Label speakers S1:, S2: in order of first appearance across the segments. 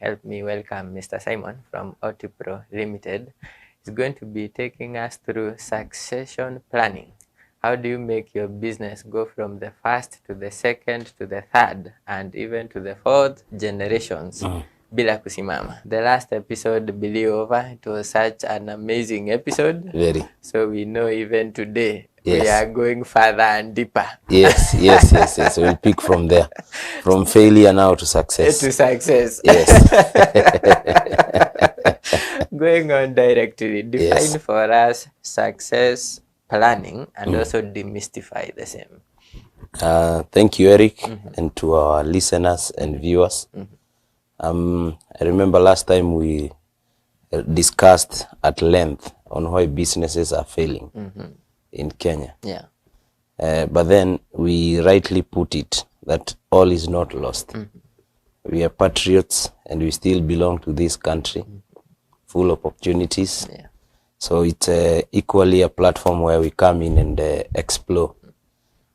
S1: help me welcome Mr. Simon from Otipro Limited. He's going to be taking us through succession planning. How do you make your business go from the first to the second to the third and even to the fourth generations bila kusimama? The last episode, Billy Over, it was such an amazing episode.
S2: Very.
S1: So we know even today,
S2: Yes.
S1: we are going further and deeper.
S2: Yes. We'll pick from there. From failure now to success.
S1: To success.
S2: Yes.
S1: Going on directly, define
S2: Yes.
S1: for us success planning and also demystify the same.
S2: Thank you, Eric, and to our listeners and viewers. I remember last time we discussed at length on why businesses are failing in Kenya.
S1: Yeah.
S2: But then we rightly put it that all is not lost. We are patriots and we still belong to this country, full of opportunities.
S1: Yeah.
S2: So it's equally a platform where we come in and explore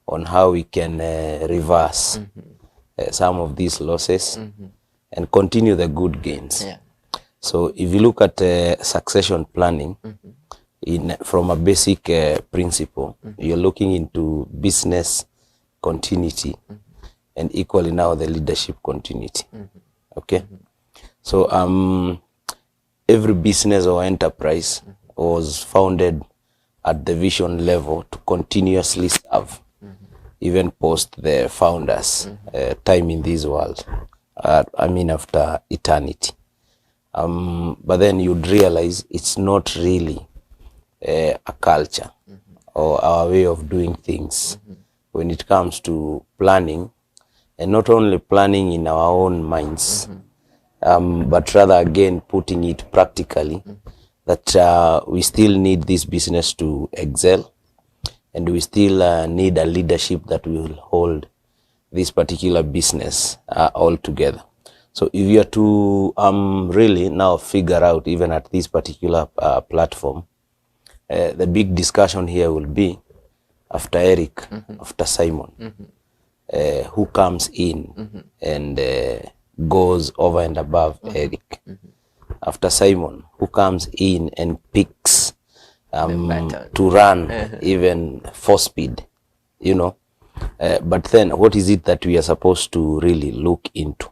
S2: on how we can reverse some of these losses and continue the good gains.
S1: Yeah.
S2: So if you look at succession planning, from a basic principle, you're looking into business continuity and equally now the leadership continuity. Okay? So every business or enterprise was founded at the vision level to continuously serve, even post the founders' time in this world. After eternity. But then you'd realize it's not really a culture or our way of doing things when it comes to planning, and not only planning in our own minds, but rather again putting it practically, that we still need this business to excel, and we still need a leadership that will hold this particular business all together. So if you are to really now figure out, even at this particular platform, the big discussion here will be after Eric, after Simon, who comes in and goes over and above Eric. After Simon, who comes in and picks to run even 4 speed, you know. But then what is it that we are supposed to really look into?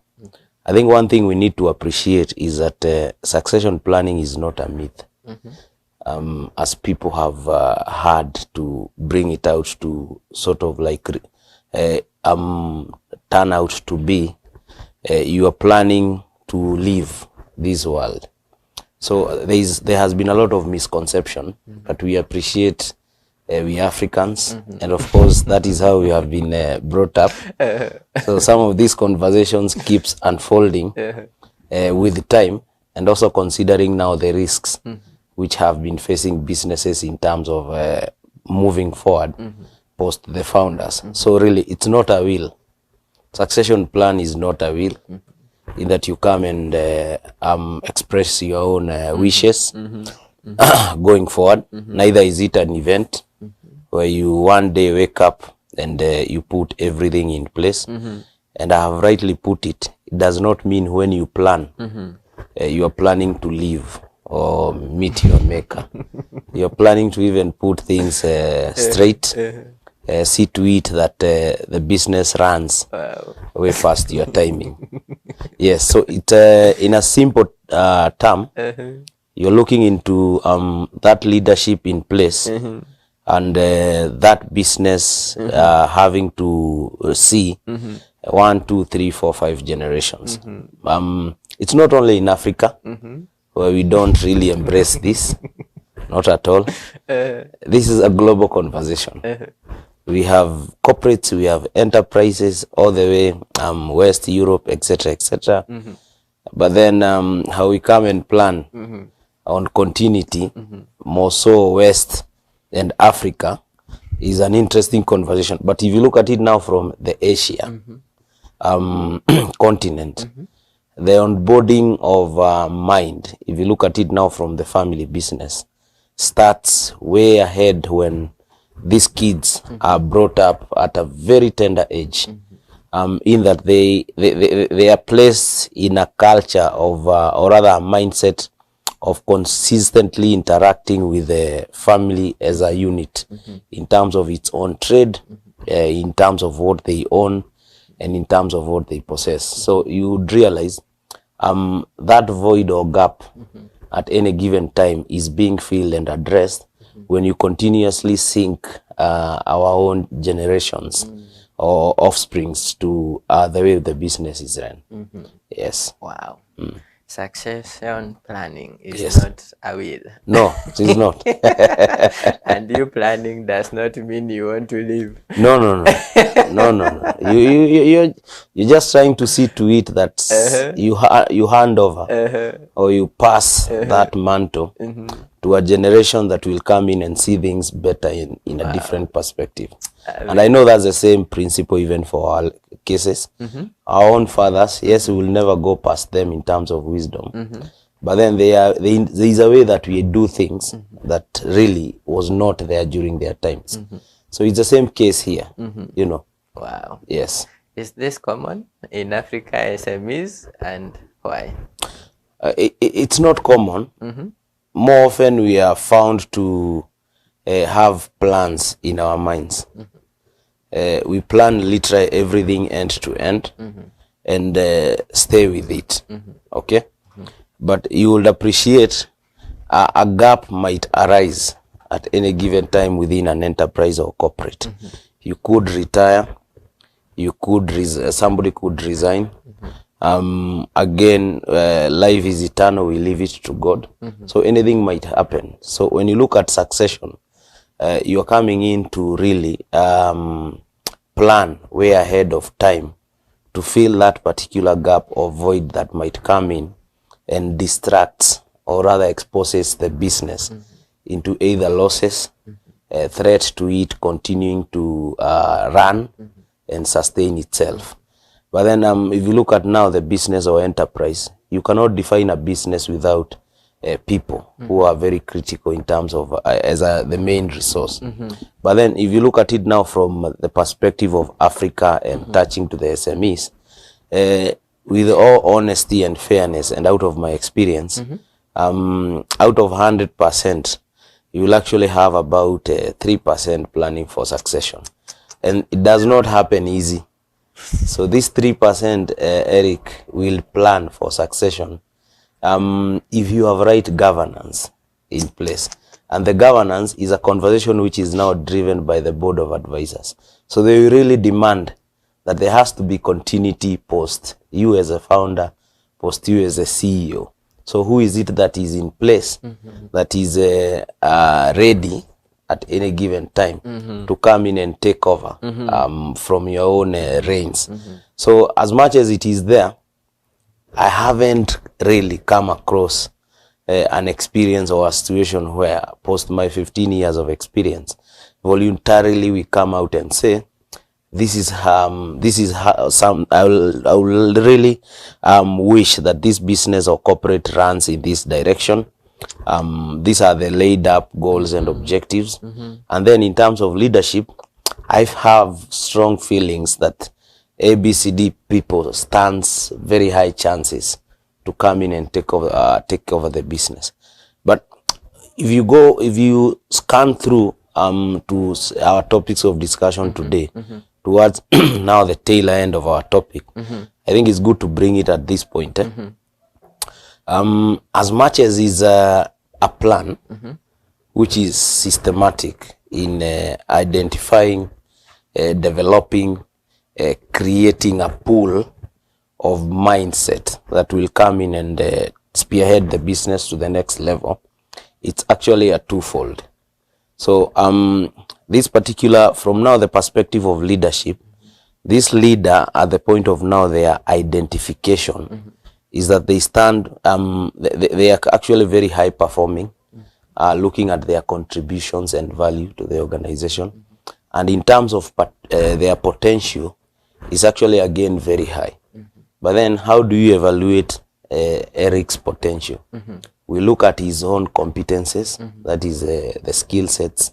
S2: I think one thing we need to appreciate is that succession planning is not a myth. As people have had to bring it out to sort of like turn out to be, you are planning to leave this world. So there has been a lot of misconception, but we appreciate we Africans, and of course that is how we have been brought up. So some of these conversations keeps unfolding with time, and also considering now the risks which have been facing businesses in terms of moving forward post the founders. So really it's not a will. Succession plan is not a will, in that you come and express your own wishes going forward. Neither is it an event where you one day wake up and you put everything in place. And I have rightly put it, it does not mean when you plan, you are planning to live or meet your maker. You're planning to even put things straight, see to it that the business runs way past your timing. Yes, so it in a simple term, you're looking into that leadership in place, and that business having to see 1, 2, 3, 4, 5 generations. It's not only in Africa where we don't really embrace this, not at all. This is a global conversation. We have corporates, we have enterprises all the way West Europe, etc., etc. But then how we come and plan on continuity, more so West and Africa, is an interesting conversation. But if you look at it now from the Asia continent, the onboarding of mind, if you look at it now from the family business, starts way ahead when these kids are brought up at a very tender age. in that they are placed in a culture of, or rather a mindset of consistently interacting with the family as a unit, in terms of its own trade, in terms of what they own, and in terms of what they possess. So you would realize that void or gap at any given time is being filled and addressed when you continuously sync our own generations or offsprings to the way the business is run. Yes.
S1: Wow. Succession planning is
S2: Yes.
S1: not a will.
S2: No, it is not.
S1: And you planning does not mean you want to leave.
S2: No, no, no. No, no, no. You're just trying to see to it that you hand over or you pass that mantle to a generation that will come in and see things better in a different perspective. And I know that's the same principle even for our cases. Our own fathers, yes, we will never go past them in terms of wisdom. But then there is a way that we do things that really was not there during their times. So it's the same case here, you know.
S1: Wow.
S2: Yes.
S1: Is this common in Africa SMEs, and why?
S2: It's not common. More often we are found to have plans in our minds. We plan literally everything end to end and stay with it. Okay? But you would appreciate a gap might arise at any given time within an enterprise or corporate. You could retire, you could somebody could resign. Again, life is eternal, we leave it to God. So anything might happen. So when you look at succession, you're coming in to really plan way ahead of time to fill that particular gap or void that might come in and distracts or rather exposes the business into either losses, threat to it continuing to run and sustain itself. But then if you look at now the business or enterprise, you cannot define a business without people who are very critical in terms of as the main resource. But then if you look at it now from the perspective of Africa and touching to the SMEs, with all honesty and fairness and out of my experience, out of 100%, you will actually have about 3% planning for succession. And it does not happen easy. So this 3%, Eric, will plan for succession if you have right governance in place. And the governance is a conversation which is now driven by the board of advisors. So they will really demand that there has to be continuity post you as a founder, post you as a CEO. So who is it that is in place, that is ready at any given time to come in and take over from your own reins. So as much as it is there, I haven't really come across an experience or a situation where post my 15 years of experience, voluntarily we come out and say, this is how some I will really wish that this business or corporate runs in this direction. These are the laid up goals and objectives. And then in terms of leadership, I have strong feelings that ABCD people stands very high chances to come in and take over the business. But if you scan through to our topics of discussion today, towards now the tail end of our topic, I think it's good to bring it at this point. As much as is a plan which is systematic in identifying, developing, creating a pool of mindset that will come in and spearhead the business to the next level, it's actually a twofold. So this particular, from now the perspective of leadership, this leader at the point of now their identification is that they stand, they are actually very high performing, looking at their contributions and value to the organization. And in terms of their potential is actually again very high. But then how do you evaluate Eric's potential? We look at his own competences, that is the skill sets,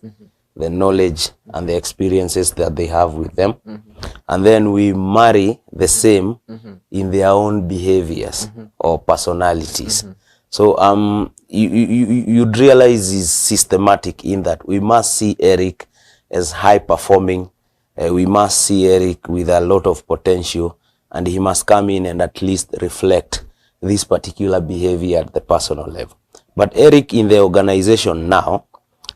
S2: the knowledge and the experiences that they have with them. And then we marry the same in their own behaviors or personalities. So you'd realize is systematic in that we must see Eric as high performing. We must see Eric with a lot of potential, and he must come in and at least reflect this particular behavior at the personal level. But Eric in the organization now,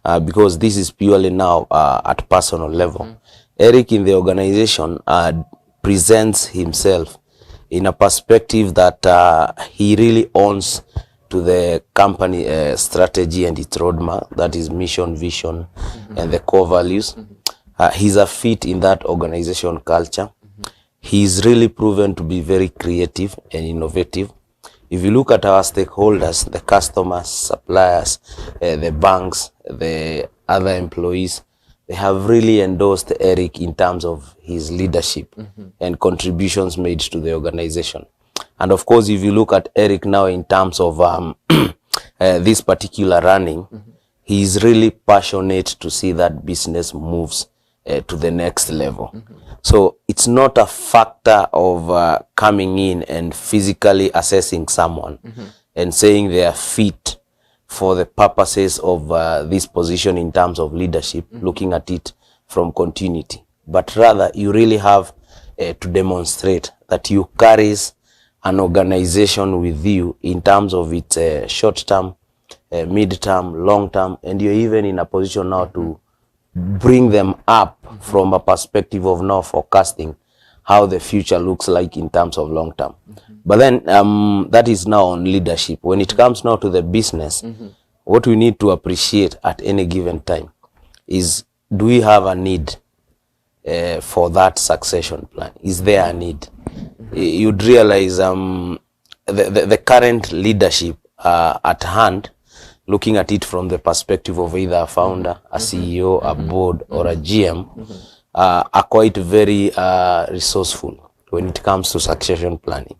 S2: because this is purely now at personal level, Eric in the organization presents himself in a perspective that he really owns to the company strategy and its roadmap, that is mission, vision, and the core values. He's a fit in that organization culture. He's really proven to be very creative and innovative. If you look at our stakeholders, the customers, suppliers, the banks, the other employees, they have really endorsed Eric in terms of his leadership and contributions made to the organization. And of course, if you look at Eric now in terms of this particular running, he's really passionate to see that business moves to the next level. So it's not a factor of coming in and physically assessing someone and saying they are fit for the purposes of this position in terms of leadership, looking at it from continuity. But rather, you really have to demonstrate that you carries an organization with you in terms of its short-term, mid-term, long-term, and you're even in a position now to bring them up from a perspective of now forecasting how the future looks like in terms of long-term. But then that is now on leadership. When it comes now to the business, what we need to appreciate at any given time is, do we have a need for that succession plan? Is there a need? You'd realize the current leadership at hand, looking at it from the perspective of either a founder, a CEO, a board, or a GM, are quite very resourceful when it comes to succession planning.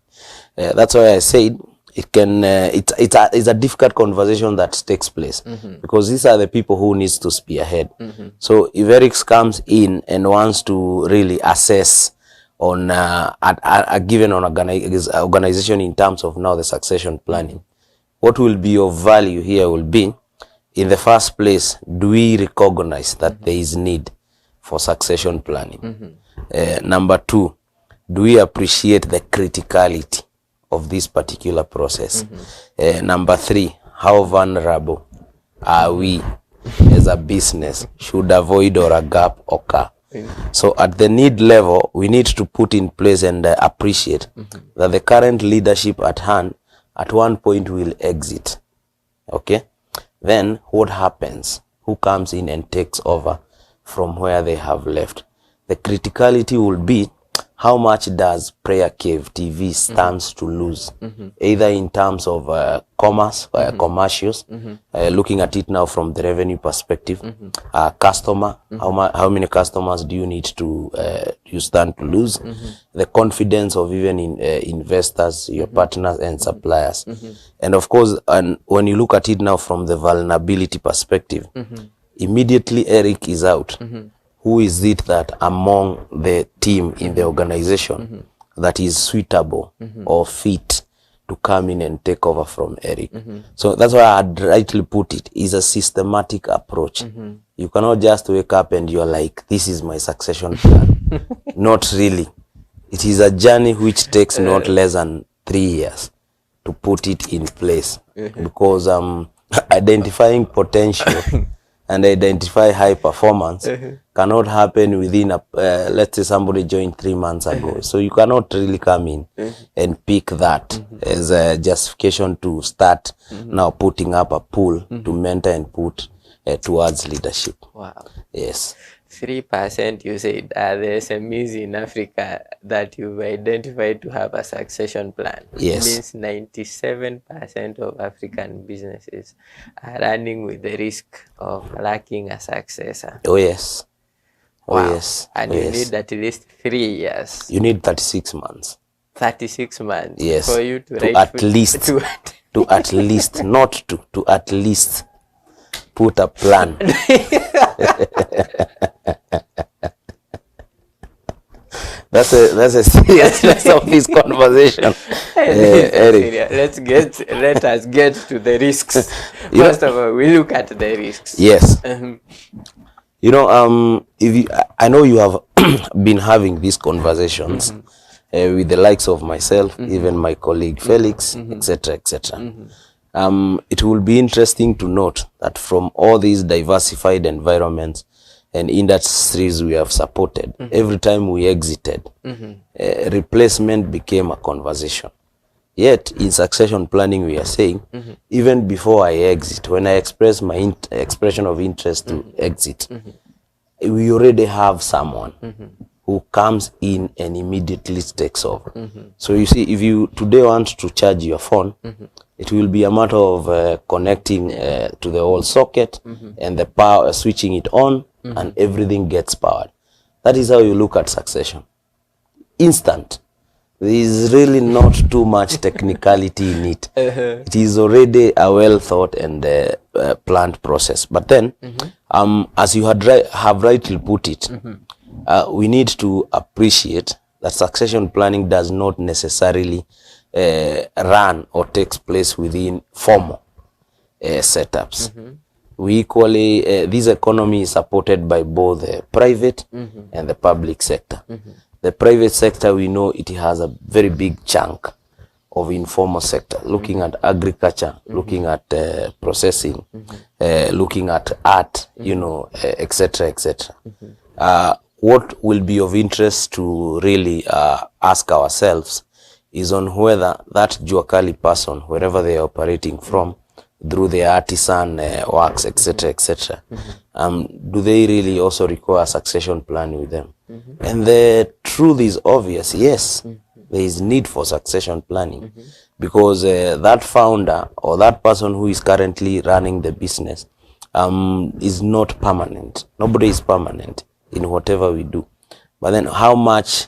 S2: That's why I said it can. It's a difficult conversation that takes place because these are the people who needs to spearhead. So if Eric comes in and wants to really assess on a given organization in terms of now the succession planning, what will be of value here will be, in the first place, do we recognize that there is need for succession planning? Number two, do we appreciate the criticality of this particular process? Number three, how vulnerable are we as a business should a void or a gap occur? So at the need level, we need to put in place and appreciate that the current leadership at hand at one point will exit. Okay? Then what happens? Who comes in and takes over from where they have left? The criticality will be, how much does Prayer Cave TV stands to lose, either in terms of commerce, commercials, looking at it now from the revenue perspective, customer, how many customers do you need to you stand to lose, the confidence of even investors, your partners and suppliers, and of course, and when you look at it now from the vulnerability perspective, immediately Eric is out. Who is it that among the team in the organization that is suitable or fit to come in and take over from Eric? So that's why I'd rightly put it, is a systematic approach. You cannot just wake up and you're like, this is my succession plan. Not really. It is a journey which takes not less than 3 years to put it in place, because identifying potential and identify high performance cannot happen within a, let's say somebody joined 3 months ago. So you cannot really come in and pick that as a justification to start now putting up a pool to mentor and put towards leadership. Wow. Yes.
S1: 3% you said are the SMEs in Africa that you've identified to have a succession plan.
S2: Yes.
S1: It means 97% of African businesses are running with the risk of lacking a successor.
S2: Oh yes.
S1: Wow.
S2: Oh yes.
S1: And
S2: oh,
S1: you
S2: yes.
S1: need at least 3 years.
S2: You need 36 months.
S1: 36 months.
S2: Yes.
S1: For you to
S2: at least to at least not to at least put a plan. That's a seriousness of this conversation. Eric.
S1: Let us get to the risks.
S2: You know-
S1: First of all, we look at the risks.
S2: Yes.
S1: Mhm.
S2: You know, if you, I know you have been having these conversations with the likes of myself, even my colleague Felix, etc., etc. It will be interesting to note that from all these diversified environments and industries we have supported, every time we exited, replacement became a conversation. Yet, in succession planning, we are saying, even before I exit, when I express my expression of interest to exit, we already have someone who comes in and immediately takes over. So you see, if you today want to charge your phone, it will be a matter of connecting to the whole socket and the power, switching it on, and everything gets powered. That is how you look at succession. Instant. There is really not too much technicality in it. It is already a well thought and planned process. But then, as you have rightly put it, we need to appreciate that succession planning does not necessarily run or takes place within formal setups. We equally, this economy is supported by both the private and the public sector. The private sector, we know it has a very big chunk of informal sector, looking at agriculture, looking at processing, looking at art, you know, etc., etc. What will be of interest to really ask ourselves is on whether that Juakali person, wherever they are operating from, through the artisan works, etc., etc., do they really also require a succession plan with them? And the truth is obvious, yes, there is need for succession planning, because that founder or that person who is currently running the business is not permanent. Nobody is permanent in whatever we do. But then how much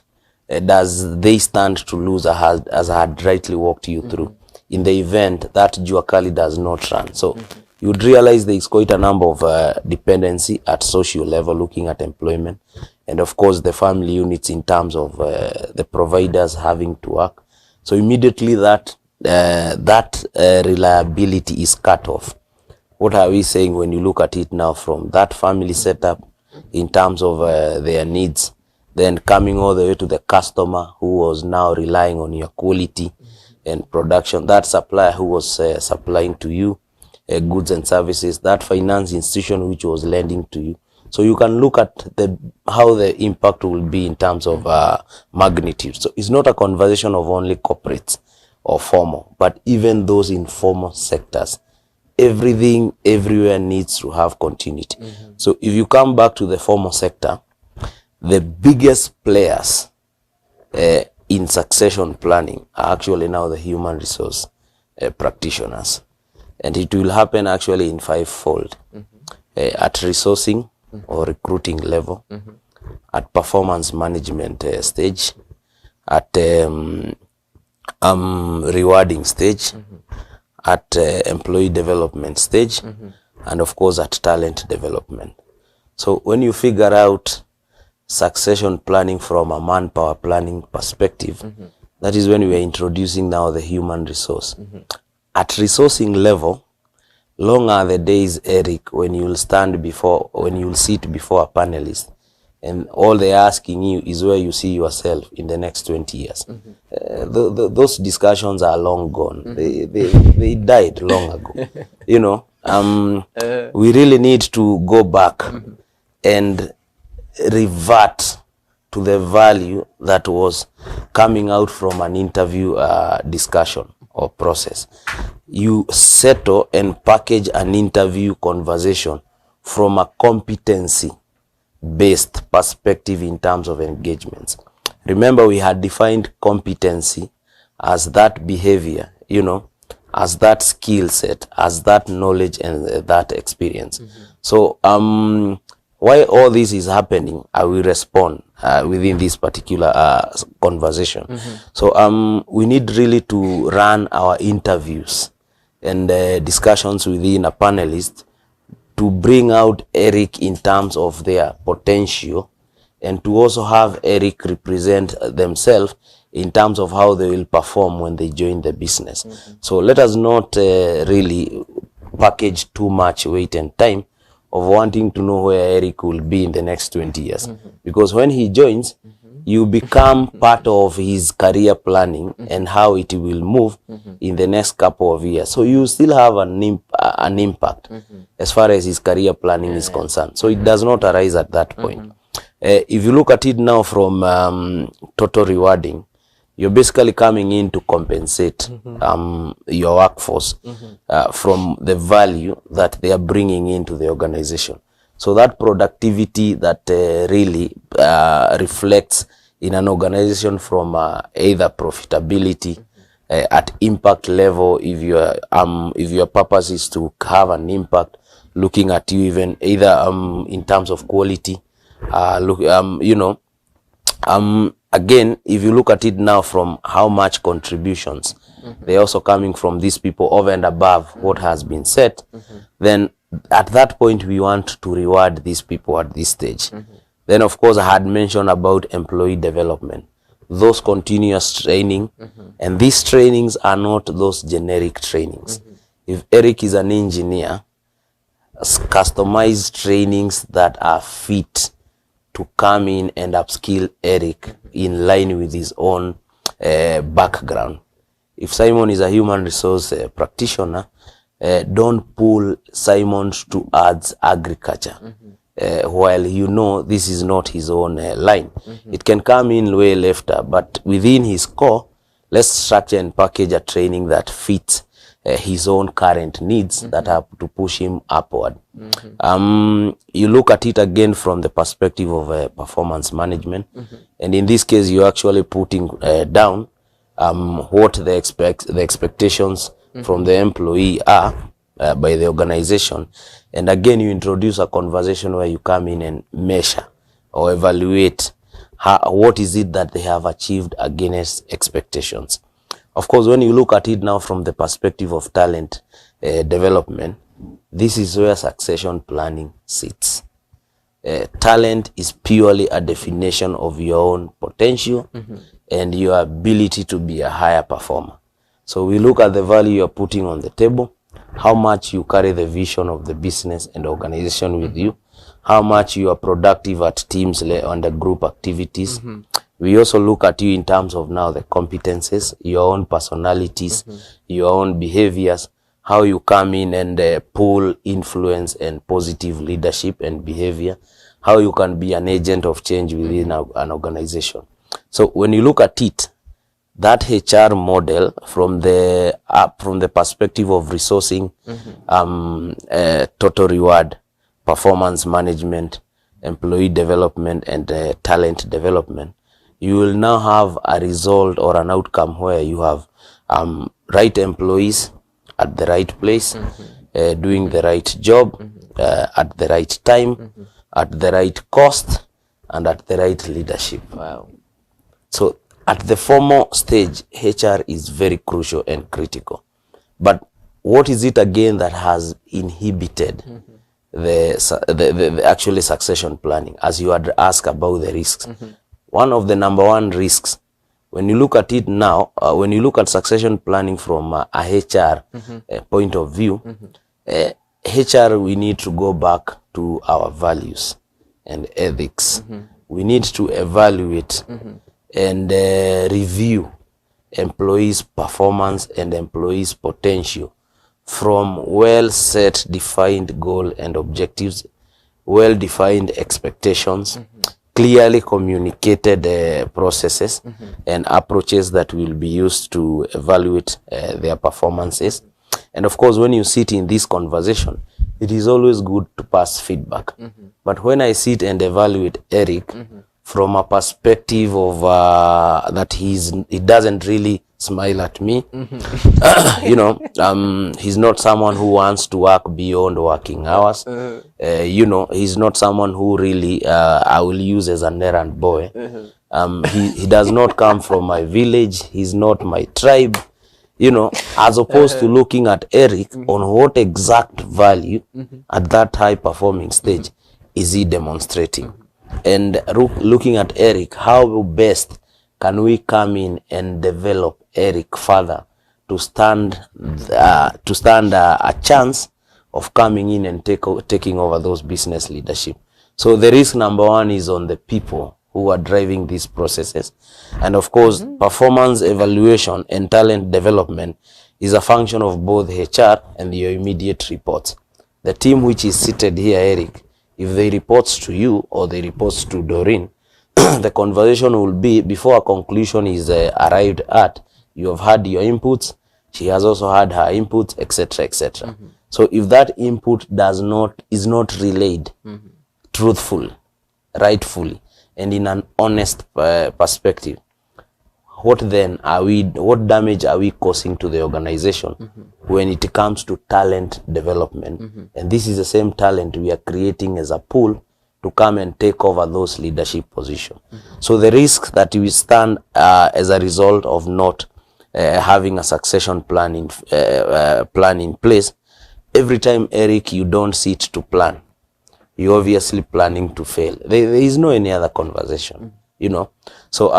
S2: does they stand to lose, as I had rightly walked you through, in the event that Juakali does not run? So you'd realize there is quite a number of dependency at social level, looking at employment, and of course the family units in terms of the providers having to work. So immediately that reliability is cut off. What are we saying when you look at it now from that family setup in terms of their needs, then coming all the way to the customer who was now relying on your quality and production, that supplier who was supplying to you goods and services, that finance institution which was lending to you. So you can look at how the impact will be in terms of magnitude. So it's not a conversation of only corporates or formal, but even those informal sectors. Everything everywhere needs to have continuity. So if you come back to the formal sector, the biggest players in succession planning are actually now the human resource practitioners. And it will happen actually in fivefold. At resourcing or recruiting level, at performance management stage, at rewarding stage, at employee development stage, and of course at talent development. So when you figure out succession planning from a manpower planning perspective, that is when we are introducing now the human resource. At resourcing level, long are the days, Eric, when you will sit before a panelist and all they're asking you is where you see yourself in the next 20 years. Those discussions are long gone. They died long ago. You know, we really need to go back and revert to the value that was coming out from an interview discussion or process. You settle and package an interview conversation from a competency based perspective in terms of engagements. Remember, we had defined competency as that behavior, you know, as that skill set, as that knowledge and that experience. So why all this is happening, I will respond within this particular conversation. So we need really to run our interviews and discussions within a panelist to bring out Eric in terms of their potential, and to also have Eric represent themselves in terms of how they will perform when they join the business. So let us not really package too much weight and time of wanting to know where Eric will be in the next 20 years. Because when he joins, you become part of his career planning and how it will move in the next couple of years. So you still have an impact as far as his career planning is concerned. So it does not arise at that point. If you look at it now from total rewarding, you're basically coming in to compensate your workforce from the value that they are bringing into the organization. So that productivity that really reflects in an organization from either profitability at impact level, if your purpose is to have an impact, looking at you even either in terms of quality, again, if you look at it now from how much contributions they're also coming from these people over and above what has been set, then at that point we want to reward these people at this stage. Then of course I had mentioned about employee development, those continuous training, and these trainings are not those generic trainings. If Eric is an engineer, customized trainings that are fit to come in and upskill Eric in line with his own background. If Simon is a human resource practitioner, don't pull Simon towards agriculture, while you know this is not his own line. It can come in way left, but within his core, let's structure and package a training that fits his own current needs that have to push him upward. You look at it again from the perspective of performance management, and in this case you're actually putting down what the expectations from the employee are by the organization, and again you introduce a conversation where you come in and measure or evaluate what is it that they have achieved against expectations. Of course, when you look at it now from the perspective of talent development, this is where succession planning sits. Talent is purely a definition of your own potential and your ability to be a higher performer. So we look at the value you're putting on the table, how much you carry the vision of the business and organization with you, how much you are productive at teams and the group activities. We also look at you in terms of now the competences, your own personalities, your own behaviors, how you come in and pull influence and positive leadership and behavior, how you can be an agent of change within an organization. So when you look at it, that HR model from the perspective of resourcing, total reward, performance management, employee development, and talent development, you will now have a result or an outcome where you have right employees at the right place, doing the right job, at the right time, at the right cost, and at the right leadership.
S1: Wow.
S2: So at the formal stage, HR is very crucial and critical. But what is it again that has inhibited the actually succession planning, as you had asked about the risks? One of the number one risks, when you look at it now, when you look at succession planning from a HR point of view, HR, we need to go back to our values and ethics. We need to evaluate and review employees' performance and employees' potential from well-set, defined goal and objectives, well-defined expectations, clearly communicated processes and approaches that will be used to evaluate their performances. And of course, when you sit in this conversation, it is always good to pass feedback. But when I sit and evaluate Eric from a perspective of that he doesn't really smile at me, you know, he's not someone who wants to work beyond working hours. You know, he's not someone who really I will use as an errand boy. He does not come from my village. He's not my tribe. you know, as opposed to looking at Eric on what exact value at that high performing stage is he demonstrating. And looking at Eric, how best can we come in and develop Eric further to stand a chance of coming in and taking over those business leadership. So the risk number one is on the people who are driving these processes. And of course, performance evaluation and talent development is a function of both HR and your immediate reports. The team which is seated here, Eric, if they reports to you or they reports to Doreen, the conversation will be, before a conclusion is arrived at, you have had your inputs, she has also had her inputs, etc., etc. So if that input is not relayed truthful, rightfully, and in an honest perspective, what damage are we causing to the organization when it comes to talent development? And this is the same talent we are creating as a pool to come and take over those leadership positions. So the risk that we stand as a result of not having a succession plan in place, every time, Eric, you don't sit to plan, you're obviously planning to fail. There is no any other conversation, you know. So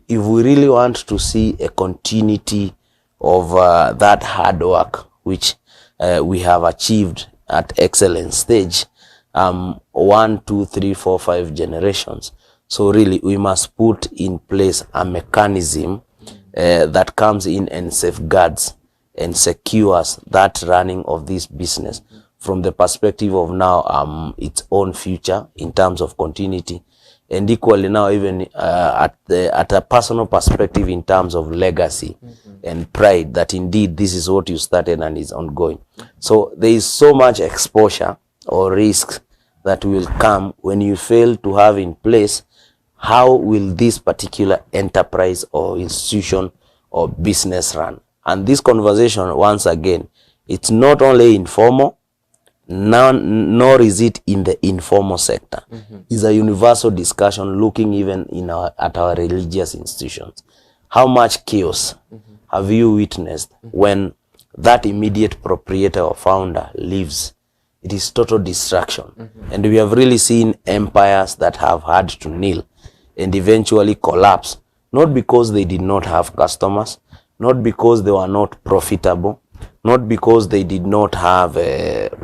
S2: if we really want to see a continuity of that hard work which we have achieved at excellence stage, 1, 2, 3, 4, 5 generations, so really we must put in place a mechanism that comes in and safeguards and secures that running of this business from the perspective of now its own future in terms of continuity, and equally now even at a personal perspective in terms of legacy and pride that indeed this is what you started and is ongoing. So there is so much exposure or risk that will come when you fail to have in place how will this particular enterprise or institution or business run. And this conversation, once again, it's not only informal, nor is it in the informal sector. It's a universal discussion looking even in at our religious institutions. How much chaos have you witnessed when that immediate proprietor or founder leaves? It is total distraction. And we have really seen empires that have had to kneel and eventually collapse, not because they did not have customers, not because they were not profitable, not because they did not have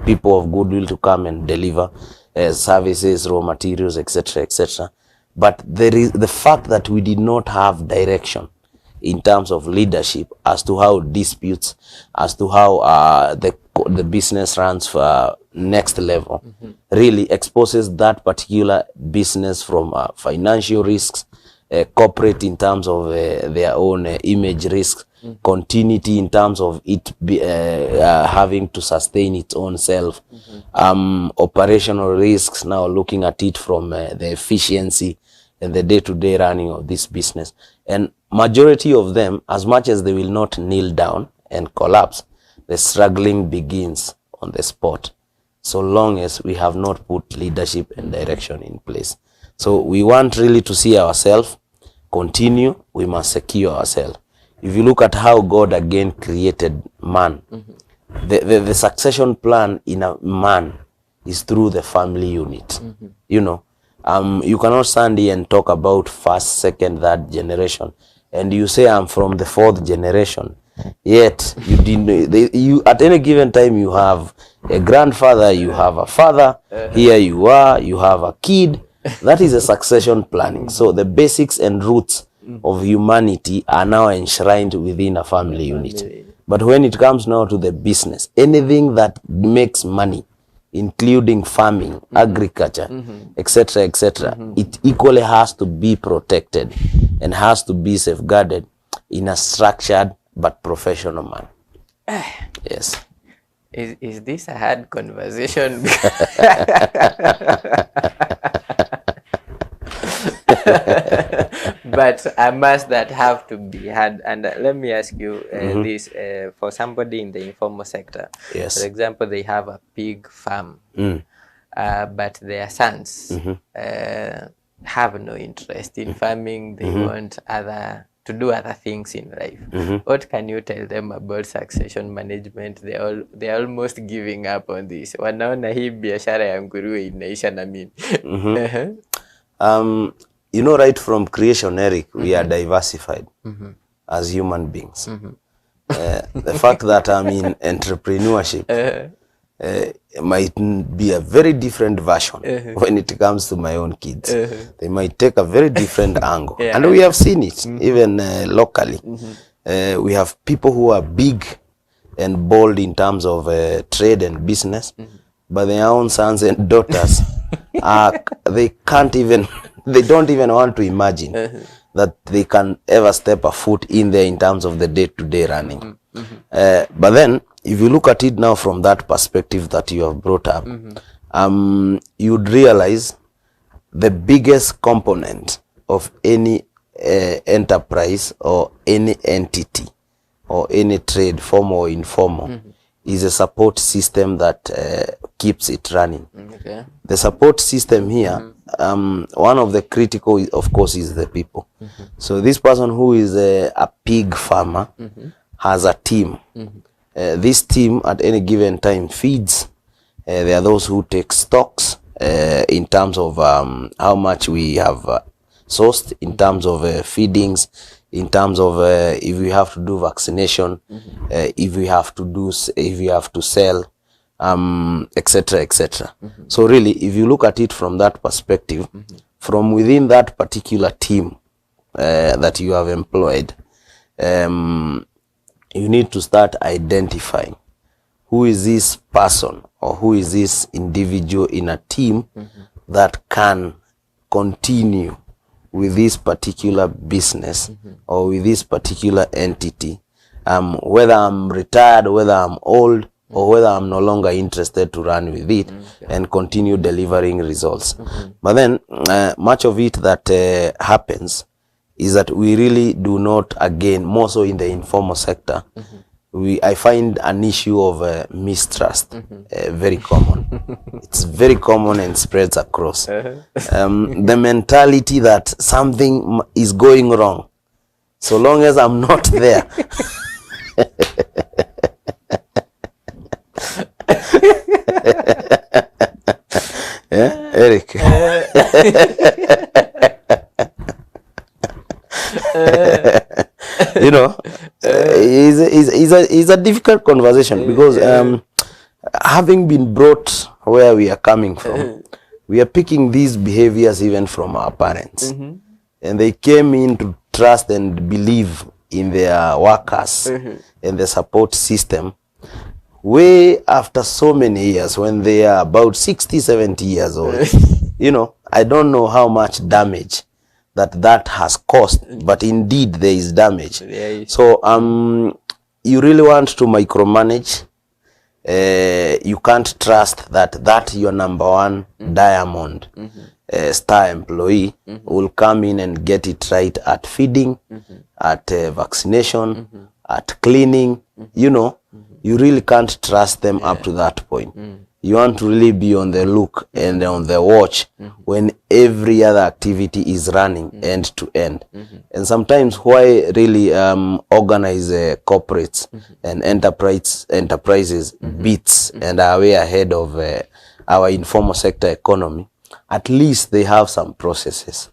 S2: people of goodwill to come and deliver services, raw materials, etc., etc. But there is the fact that we did not have direction in terms of leadership as to how disputes, as to how the business runs for next level, really exposes that particular business from financial risks, corporate in terms of their own image risks, continuity in terms of it having to sustain its own self, operational risks, now looking at it from the efficiency and the day-to-day running of this business. And majority of them, as much as they will not kneel down and collapse, the struggling begins on the spot, so long as we have not put leadership and direction in place. So we want really to see ourselves continue, we must secure ourselves. If you look at how God again created man, the succession plan in a man is through the family unit. You know, you cannot stand here and talk about first, second, third generation, and you say I'm from the fourth generation. Yet you didn't. You at any given time you have a grandfather, you have a father. Here you are, you have a kid. That is a succession planning. So the basics and roots of humanity are now enshrined within a family unit. But when it comes now to the business, anything that makes money, including farming, agriculture, etc., etc., it equally has to be protected and has to be safeguarded in a structured but professional manner. Yes.
S1: Is this a hard conversation? But I must that have to be had. And let me ask you this: for somebody in the informal sector,
S2: Yes.
S1: for example, they have a pig farm, but their sons have no interest in farming. They want other to do other things in life. What can you tell them about succession management? They're almost giving up on this. Wanaona hii biashara ya nguruwe inaisha na mimi.
S2: You know, right from creation, Eric, we are diversified as human beings. The fact that I'm in entrepreneurship might be a very different version when it comes to my own kids. They might take a very different angle. And we have seen it, even locally. We have people who are big and bold in terms of trade and business, but their own sons and daughters, they can't even, they don't even want to imagine that they can ever step a foot in there in terms of the day-to-day running. But then, if you look at it now from that perspective that you have brought up, you'd realize the biggest component of any enterprise or any entity or any trade, formal or informal, is a support system that keeps it running. The support system here, one of the critical, of course, is the people. So this person who is a pig farmer has a team. This team at any given time feeds. There are those who take stocks in terms of how much we have sourced, in terms of feedings, in terms of if we have to do vaccination, if we have to sell, etc., etc. So really, if you look at it from that perspective, from within that particular team that you have employed, you need to start identifying who is this person or who is this individual in a team that can continue with this particular business or with this particular entity, whether I'm retired, whether I'm old, or whether I'm no longer interested to run with it and continue delivering results. But then much of it that happens is that we really do not, again, more so in the informal sector, I find an issue of mistrust very common. It's very common and spreads across. The mentality that something is going wrong, so long as I'm not there. Yeah, Eric. You know, it's a difficult conversation because having been brought where we are coming from, we are picking these behaviors even from our parents, and they came in to trust and believe in their workers and the support system way after so many years, when they are about 60, 70 years old. You know, I don't know how much damage that has caused, but indeed there is damage. So you really want to micromanage. You can't trust that your number one diamond star employee will come in and get it right at feeding, at vaccination, at cleaning. You know, you really can't trust them up to that point. You want to really be on the look and on the watch when every other activity is running end to end. And sometimes why really organize corporates and enterprises beats and are way ahead of our informal sector economy, at least they have some processes,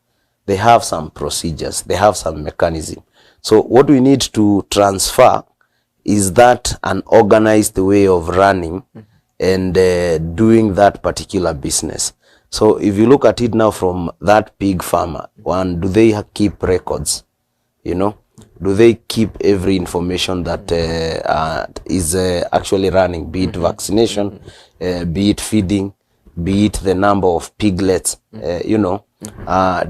S2: they have some procedures, they have some mechanism. So what we need to transfer is that an organized way of running and doing that particular business. So if you look at it now from that pig farmer, one, do they keep records? You know, do they keep every information that is actually running, be it vaccination, be it feeding, be it the number of piglets, you know,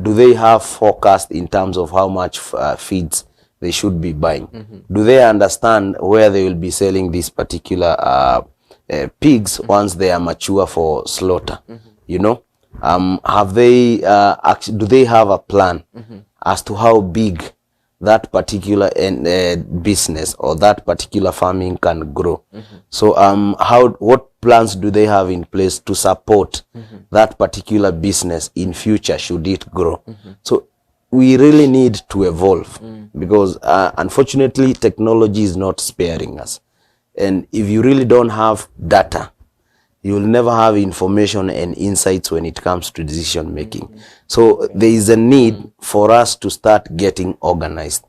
S2: do they have forecast in terms of how much feeds they should be buying? Do they understand where they will be selling this particular pigs once they are mature for slaughter? You know, have they do they have a plan as to how big that particular business or that particular farming can grow? So what plans do they have in place to support that particular business in future should it grow? So we really need to evolve because unfortunately technology is not sparing us. And if you really don't have data, you will never have information and insights when it comes to decision making. So there is a need for us to start getting organized.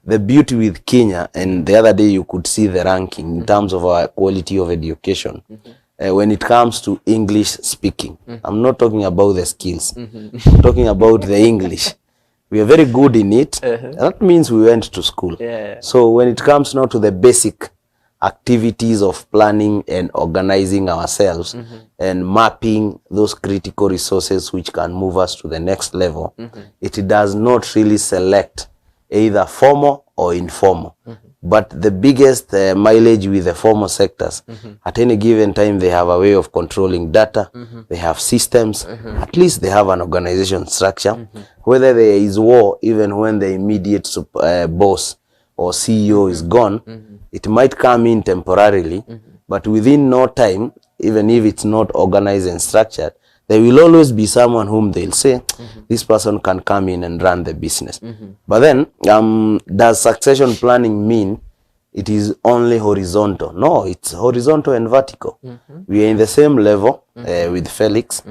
S2: The beauty with Kenya, and the other day you could see the ranking in terms of our quality of education, when it comes to English speaking. I'm not talking about the skills. I'm talking about the English. We are very good in it. That means we went to school. So when it comes now to the basic activities of planning and organizing ourselves and mapping those critical resources which can move us to the next level, it does not really select either formal or informal. But the biggest mileage with the formal sectors, at any given time, they have a way of controlling data, they have systems, at least they have an organization structure. Whether there is war, even when the immediate boss or CEO is gone, it might come in temporarily, but within no time, even if it's not organized and structured, there will always be someone whom they'll say, this person can come in and run the business. But then, does succession planning mean it is only horizontal? No, it's horizontal and vertical. We are in the same level with Felix.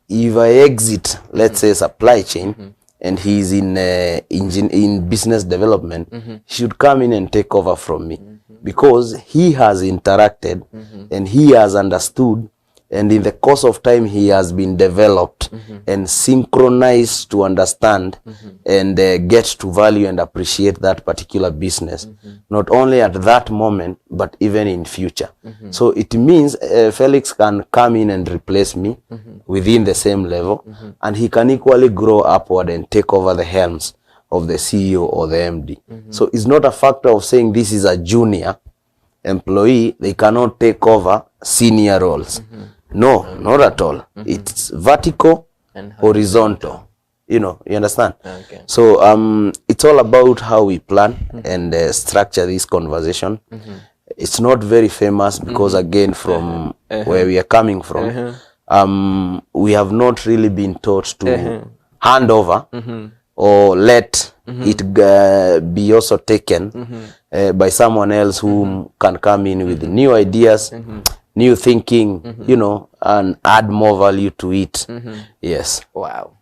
S2: If I exit, let's say, supply chain, and he's in business development, he should come in and take over from me because he has interacted and he has understood, and in the course of time he has been developed and synchronized to understand and get to value and appreciate that particular business, not only at that moment but even in future. So it means Felix can come in and replace me within the same level, and he can equally grow upward and take over the helms of the CEO or the MD. So it's not a factor of saying this is a junior employee, they cannot take over senior roles. No, not at all. It's vertical and horizontal. You know, you understand?
S1: Okay.
S2: So it's all about how we plan and structure this conversation. It's not very famous because again, from where we are coming from, we have not really been taught to hand over or let it be also taken by someone else who can come in with new ideas, new thinking, you know, and add more value to it. Yes.
S1: Wow.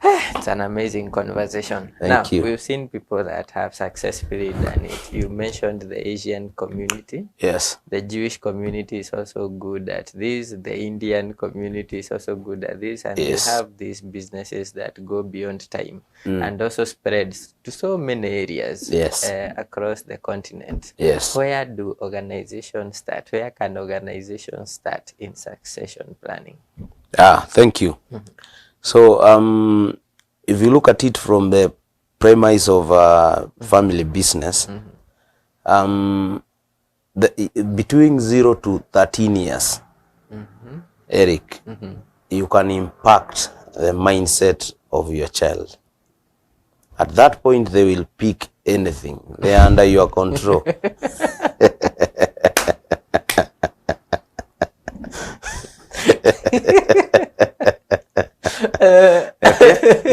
S1: It's an amazing conversation.
S2: Thank you.
S1: We've seen people that have successfully done it. You mentioned the Asian community.
S2: Yes.
S1: The Jewish community is also good at this. The Indian community is also good at this. And
S2: Yes.
S1: we have these businesses that go beyond time and also spreads to so many areas
S2: Yes.
S1: across the continent.
S2: Yes.
S1: Where do organizations start? Where can organizations start in succession planning?
S2: Thank you. So if you look at it from the premise of family business, between 0 to 13 years, Eric, you can impact the mindset of your child. At that point, they will pick anything. They are under your control. Okay?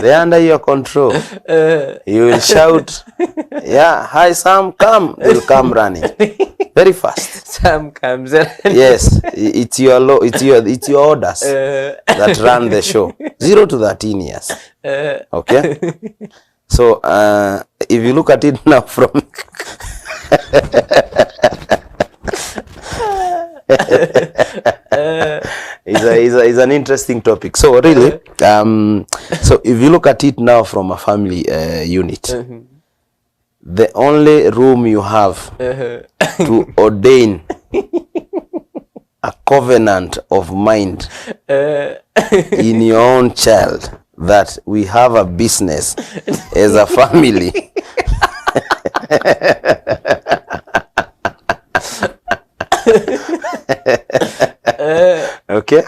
S2: They're under your control. You will shout, yeah, hi Sam, come. They'll come running very fast.
S1: Sam comes in.
S2: Yes, it's your orders that run the show. 0 to 13 years. Okay. So if you look at it now from is an interesting topic. So really, so if you look at it now from a family unit, the only room you have to ordain a covenant of mind in your own child that we have a business as a family. Okay,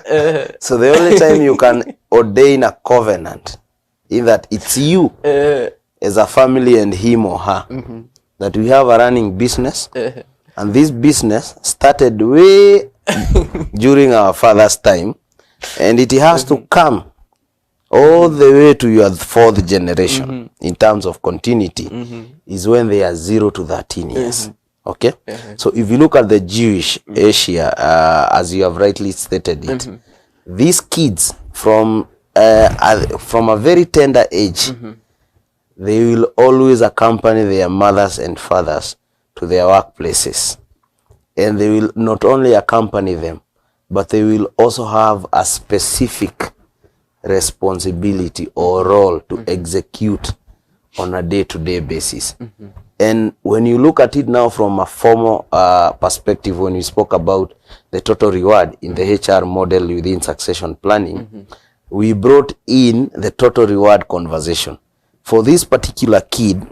S2: so the only time you can ordain a covenant in that it's you as a family and him or her that we have a running business, and this business started way during our father's time, and it has to come all the way to your fourth generation in terms of continuity is when they are 0 to 13 years. Okay? So if you look at the Jewish Asia, as you have rightly stated it, these kids from a very tender age, they will always accompany their mothers and fathers to their workplaces. And they will not only accompany them, but they will also have a specific responsibility or role to execute on a day-to-day basis. And when you look at it now from a formal perspective, when we spoke about the total reward in the HR model within succession planning, we brought in the total reward conversation. For this particular kid,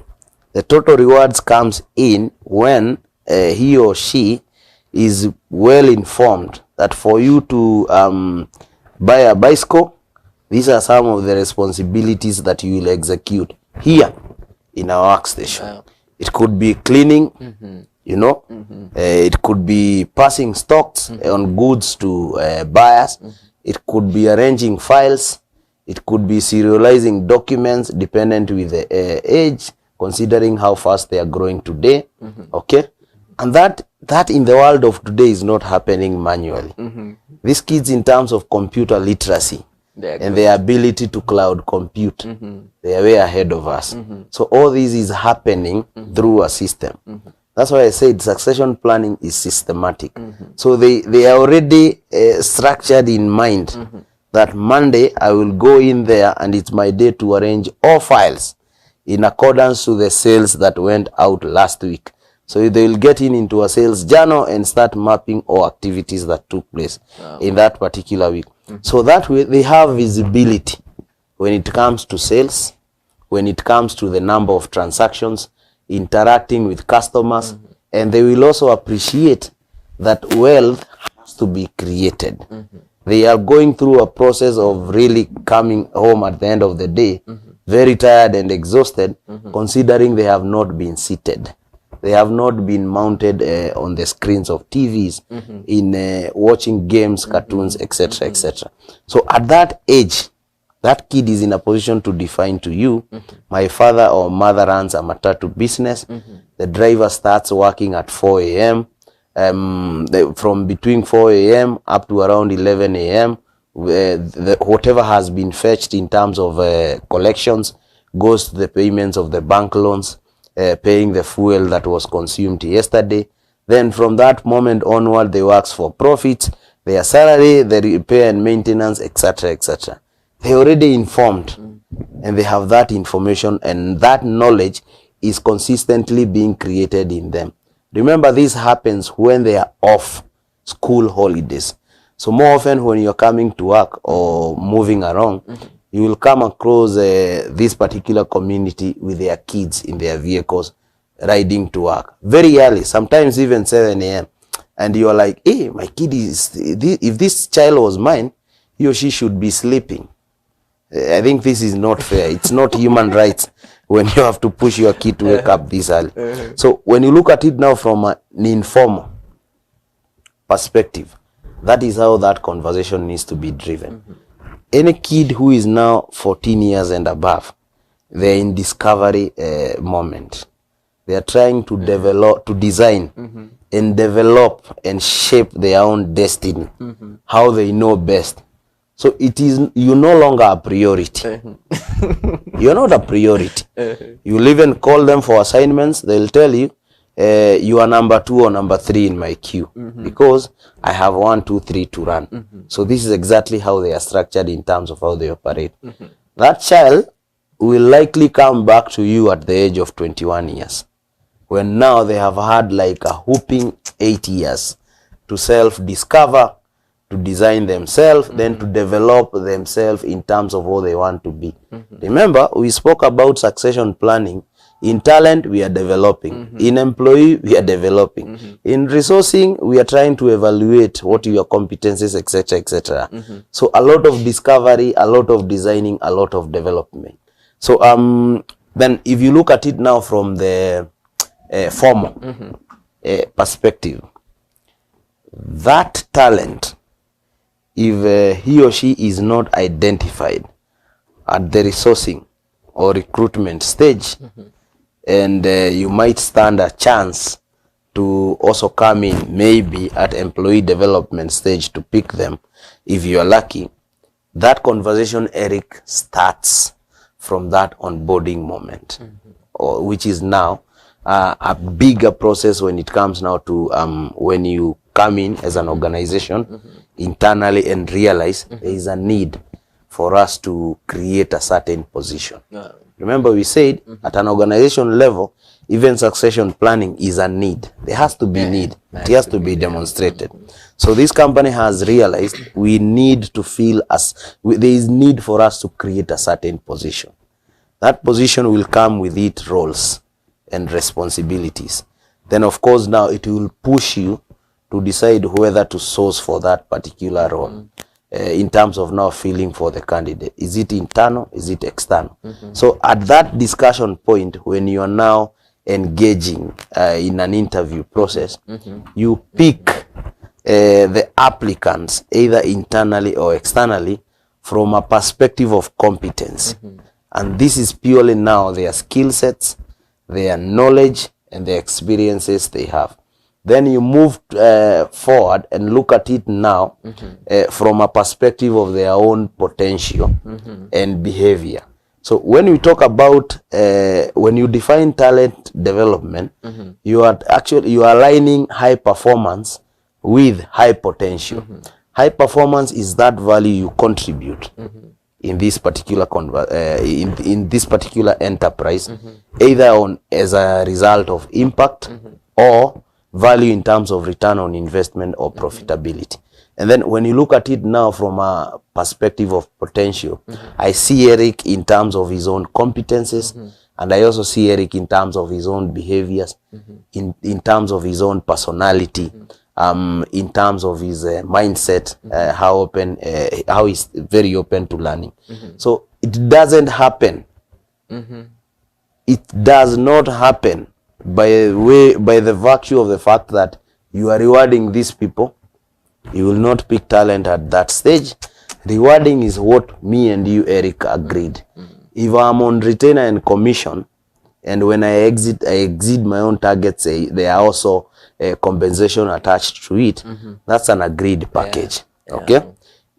S2: the total rewards comes in when he or she is well informed that for you to buy a bicycle, these are some of the responsibilities that you will execute here in our workstation. Wow. It could be cleaning, you know, it could be passing stocks on goods to buyers, it could be arranging files, it could be serializing documents dependent with the age, considering how fast they are growing today. Okay? And that in the world of today is not happening manually. These kids, in terms of computer literacy and their ability to cloud compute, they are way ahead of us. So all this is happening through a system. That's why I said succession planning is systematic. So they are already structured in mind that Monday I will go in there and it's my day to arrange all files in accordance to the sales that went out last week. So they will get into a sales journal and start mapping all activities that took place in that particular week. So that way they have visibility when it comes to sales, when it comes to the number of transactions, interacting with customers, and they will also appreciate that wealth has to be created. They are going through a process of really coming home at the end of the day, very tired and exhausted, considering they have not been seated. They have not been mounted on the screens of TVs, in watching games, cartoons, etc., etc. So at that age, that kid is in a position to define to you, my father or mother runs a matatu business. The driver starts working at 4 a.m. From between 4 a.m. up to around 11 a.m. Whatever has been fetched in terms of collections goes to the payments of the bank loans, paying the fuel that was consumed yesterday. Then from that moment onward, they works for profits, their salary, the repair and maintenance, etc., etc. They're already informed, and they have that information, and that knowledge is consistently being created in them. Remember, this happens when they are off school holidays. So more often when you're coming to work or moving around, you will come across this particular community with their kids in their vehicles riding to work very early, sometimes even 7 a.m. And you're like, hey, my kid is, if this child was mine, he or she should be sleeping. I think this is not fair. It's not human rights when you have to push your kid to wake up this early. So when you look at it now from an informal perspective, that is how that conversation needs to be driven. Any kid who is now 14 years and above, they're in discovery moment. They are trying to develop, to design and develop and shape their own destiny, how they know best. So it is, you're no longer a priority. You're not a priority. You'll even call them for assignments. They'll tell you, you are number 2 or number 3 in my queue, because I have 1, 2, 3 to run. So this is exactly how they are structured in terms of how they operate. That child will likely come back to you at the age of 21 years, when now they have had like a whooping 8 years to self-discover, to design themselves, then to develop themselves in terms of what they want to be. Remember, we spoke about succession planning. In talent, we are developing. In employee, we are developing. In resourcing, we are trying to evaluate what your competencies, etc., etc. So a lot of discovery, a lot of designing, a lot of development. So then if you look at it now from the formal perspective, that talent, if he or she is not identified at the resourcing or recruitment stage, and you might stand a chance to also come in maybe at employee development stage to pick them if you are lucky. That conversation, Eric, starts from that onboarding moment, or which is now a bigger process when it comes now to when you come in as an organization internally and realize there is a need for us to create a certain position. Remember, we said at an organization level, even succession planning is a need. There has to be need. It has to be demonstrated. So this company has realized we need to feel there is need for us to create a certain position. That position will come with it roles and responsibilities. Then of course now it will push you to decide whether to source for that particular role. In terms of now feeling for the candidate. Is it internal? Is it external? So at that discussion point, when you are now engaging in an interview process, you pick the applicants either internally or externally from a perspective of competence. And this is purely now their skill sets, their knowledge, and the experiences they have. Then you move forward and look at it now from a perspective of their own potential and behavior. So when we talk about, when you define talent development, you are aligning high performance with high potential. High performance is that value you contribute in this particular in this particular enterprise, either as a result of impact or value in terms of return on investment or profitability. And then when you look at it now from a perspective of potential, I see Eric in terms of his own competences, and I also see Eric in terms of his own behaviors, in terms of his own personality, in terms of his mindset, how he's very open to learning. So it doesn't happen. It does not happen by the virtue of the fact that you are rewarding these people. You will not pick talent at that stage. Rewarding is what me and you, Eric, agreed. If I'm on retainer and commission, and when I exceed my own targets, there are also a compensation attached to it. That's an agreed package. Okay.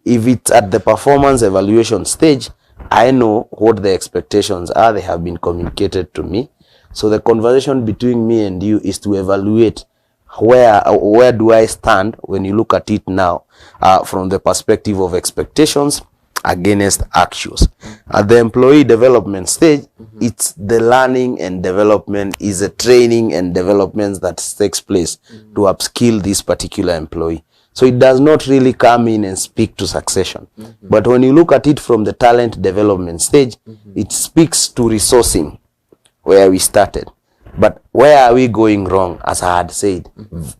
S2: If it's at the performance evaluation stage, I know what the expectations are. They have been communicated to me. So the conversation between me and you is to evaluate where do I stand when you look at it now from the perspective of expectations against actuals. At the employee development stage, it's the learning and development, is a training and development that takes place to upskill this particular employee. So it does not really come in and speak to succession. But when you look at it from the talent development stage, it speaks to resourcing, where we started. But where are we going wrong? As I had said,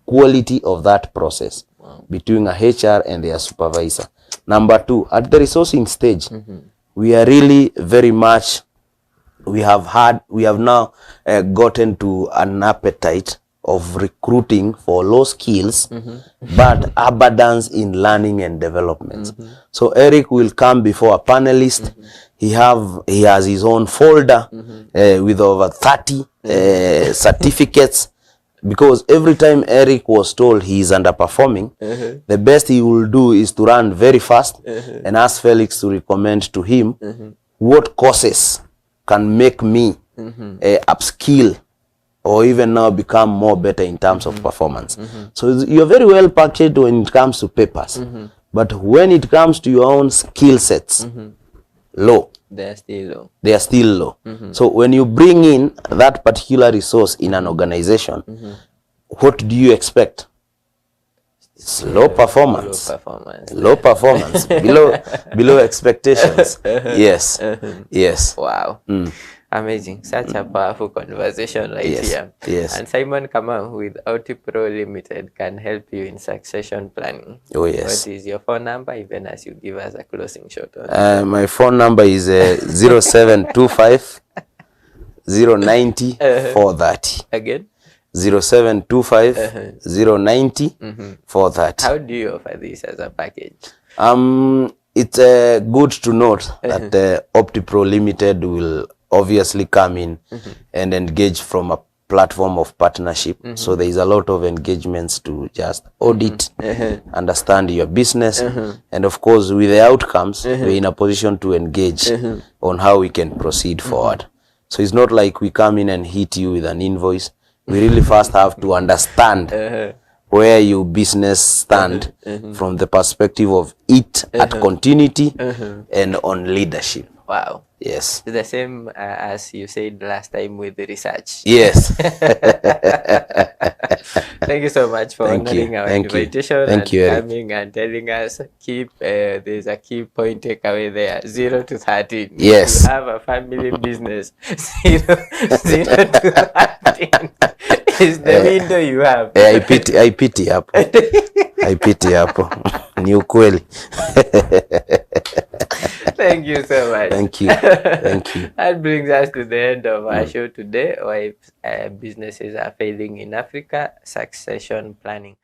S2: quality of that process between a HR and their supervisor. Number two, at the resourcing stage, we are really very much, we have now gotten to an appetite of recruiting for low skills, but abundance in learning and development. So Eric will come before a panelist. He has his own folder with over 30 certificates, because every time Eric was told he is underperforming, the best he will do is to run very fast and ask Felix to recommend to him what courses can make me upskill or even now become more better in terms of performance. So you're very well packaged when it comes to papers, but when it comes to your own skill sets, low.
S1: They are still low.
S2: They are still low. So when you bring in that particular resource in an organization, what do you expect? It's low performance. Low performance. below expectations. Yes. Yes.
S1: Wow. Amazing. Such a powerful conversation right here.
S2: Yes.
S1: And Simon Kamau with Pro Limited can help you in succession planning.
S2: Oh, yes.
S1: What is your phone number, even as you give us a closing shot on
S2: my phone number is 0725 090 430.
S1: Again?
S2: 0725 090 430.
S1: How do you offer this as a package?
S2: it's good to note that OptiPro Limited will obviously come in and engage from a platform of partnership. So there is a lot of engagements to just audit, understand your business, and of course with the outcomes, we're in a position to engage on how we can proceed forward. So it's not like we come in and hit you with an invoice. We really first have to understand where your business stand from the perspective of it at continuity and on leadership.
S1: Wow.
S2: Yes.
S1: It's the same as you said last time with the research.
S2: Yes.
S1: Thank you so much for honoring our invitation and coming and telling us. There's a key point takeaway there: 0 to 13.
S2: Yes.
S1: If you have a family business, 0 to 13 is the window you have.
S2: I pity hapo. I pity hapo. Ni ukweli.
S1: Thank you so much.
S2: Thank you. Thank you.
S1: That brings us to the end of our show today. Why businesses are failing in Africa, succession planning.